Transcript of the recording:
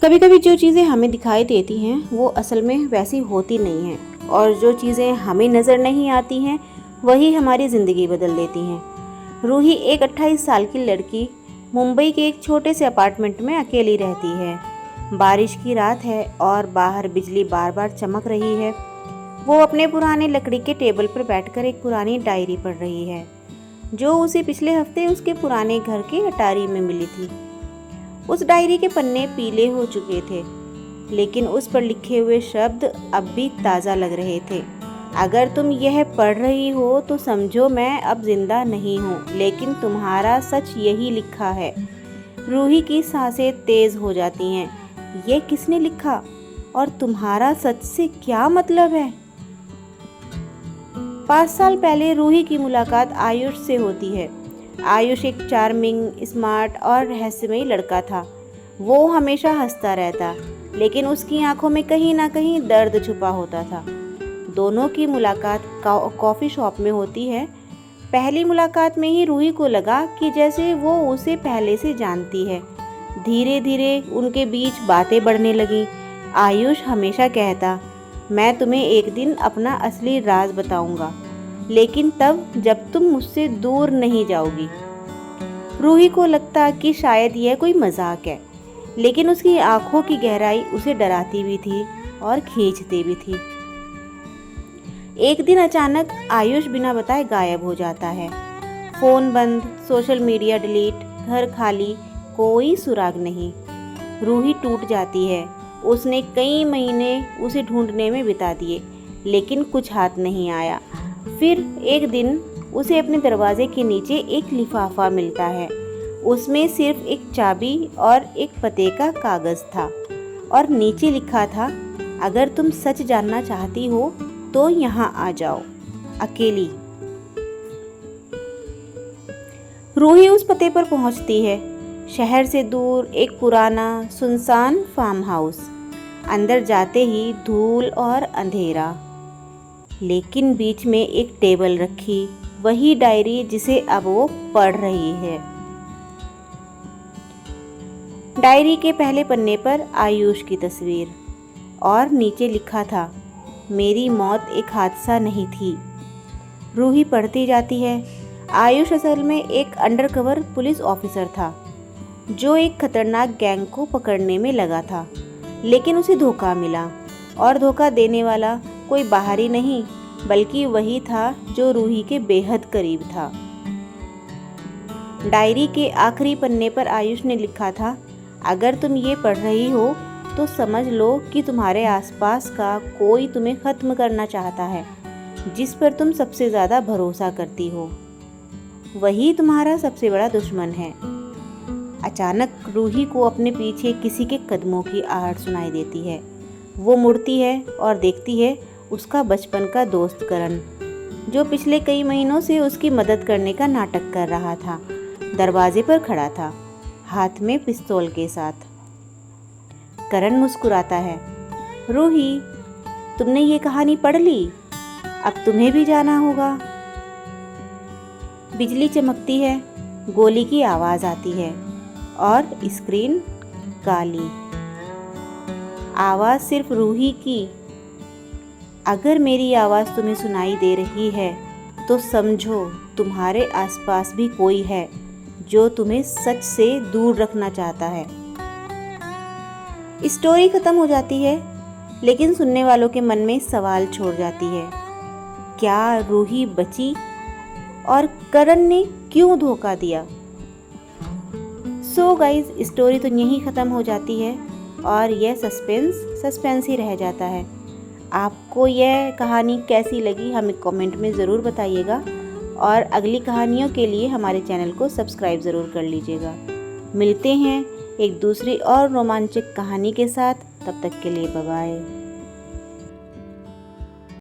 कभी कभी जो चीज़ें हमें दिखाई देती हैं वो असल में वैसी होती नहीं हैं, और जो चीज़ें हमें नज़र नहीं आती हैं वही हमारी ज़िंदगी बदल देती हैं। रूही एक 28 साल की लड़की मुंबई के एक छोटे से अपार्टमेंट में अकेली रहती है। बारिश की रात है और बाहर बिजली बार बार चमक रही है। वो अपने पुराने लकड़ी के टेबल पर बैठकर एक पुरानी डायरी पढ़ रही है जो उसे पिछले हफ्ते उसके पुराने घर के अटारी में मिली थी। उस डायरी के पन्ने पीले हो चुके थे, लेकिन उस पर लिखे हुए शब्द अब भी ताज़ा लग रहे थे। अगर तुम यह पढ़ रही हो तो समझो मैं अब जिंदा नहीं हूँ, लेकिन तुम्हारा सच यही लिखा है। रूही की सांसें तेज हो जाती हैं। ये किसने लिखा और तुम्हारा सच से क्या मतलब है? 5 साल पहले रूही की मुलाकात आयुष से होती है। आयुष एक चार्मिंग, स्मार्ट और रहस्यमयी लड़का था। वो हमेशा हंसता रहता, लेकिन उसकी आंखों में कहीं ना कहीं दर्द छुपा होता था। दोनों की मुलाकात कॉफ़ी शॉप में होती है। पहली मुलाकात में ही रूही को लगा कि जैसे वो उसे पहले से जानती है। धीरे धीरे उनके बीच बातें बढ़ने लगीं। आयुष हमेशा कहता, मैं तुम्हें एक दिन अपना असली राज बताऊंगा, लेकिन तब जब तुम मुझसे दूर नहीं जाओगी। रूही को लगता कि शायद यह कोई मजाक है, लेकिन उसकी आंखों की गहराई उसे डराती भी थी और खींचती भी थी। एक दिन अचानक आयुष बिना बताए गायब हो जाता है। फोन बंद, सोशल मीडिया डिलीट, घर खाली, कोई सुराग नहीं। रूही टूट जाती है। उसने कई महीने उसे ढूंढने में बिता दिए, लेकिन कुछ हाथ नहीं आया। फिर एक दिन उसे अपने दरवाजे के नीचे एक लिफाफा मिलता है। उसमें सिर्फ एक चाबी और एक पते का कागज़ था, और नीचे लिखा था, अगर तुम सच जानना चाहती हो तो यहाँ आ जाओ, अकेली। रूही उस पते पर पहुँचती है। शहर से दूर एक पुराना सुनसान फार्म हाउस। अंदर जाते ही धूल और अंधेरा, लेकिन बीच में एक टेबल रखी, वही डायरी जिसे अब वो पढ़ रही है। डायरी के पहले पन्ने पर आयुष की तस्वीर, और नीचे लिखा था, मेरी मौत एक हादसा नहीं थी। रूही पढ़ती जाती है। आयुष असल में एक अंडरकवर पुलिस ऑफिसर था जो एक खतरनाक गैंग को पकड़ने में लगा था, लेकिन उसे धोखा मिला, और धोखा देने वाला कोई बाहरी नहीं बल्कि वही था जो रूही के बेहद करीब था। डायरी के आखिरी पन्ने पर आयुष ने लिखा था, अगर तुम ये पढ़ रही हो तो समझ लो कि तुम्हारे आसपास का कोई तुम्हें ख़त्म करना चाहता है। जिस पर तुम सबसे ज़्यादा भरोसा करती हो वही तुम्हारा सबसे बड़ा दुश्मन है। अचानक रूही को अपने पीछे किसी के कदमों की आहट सुनाई देती है। वो मुड़ती है और देखती है उसका बचपन का दोस्त करण, जो पिछले कई महीनों से उसकी मदद करने का नाटक कर रहा था। दरवाजे पर खड़ा था, हाथ में पिस्तौल के साथ। करण मुस्कुराता है, रूही, तुमने ये कहानी पढ़ ली, अब तुम्हें भी जाना होगा। बिजली चमकती है, गोली की आवाज़ आती है और स्क्रीन काली। आवाज़ सिर्फ रूही की। अगर मेरी आवाज़ तुम्हें सुनाई दे रही है तो समझो तुम्हारे आसपास भी कोई है जो तुम्हें सच से दूर रखना चाहता है। स्टोरी खत्म हो जाती है, लेकिन सुनने वालों के मन में सवाल छोड़ जाती है, क्या रूही बची और करण ने क्यों धोखा दिया? सो गाइज, स्टोरी तो यहीं ख़त्म हो जाती है और यह सस्पेंस ही रह जाता है। आपको यह कहानी कैसी लगी हमें कमेंट में ज़रूर बताइएगा, और अगली कहानियों के लिए हमारे चैनल को सब्सक्राइब ज़रूर कर लीजिएगा। मिलते हैं एक दूसरी और रोमांचक कहानी के साथ, तब तक के लिए बाय बाय।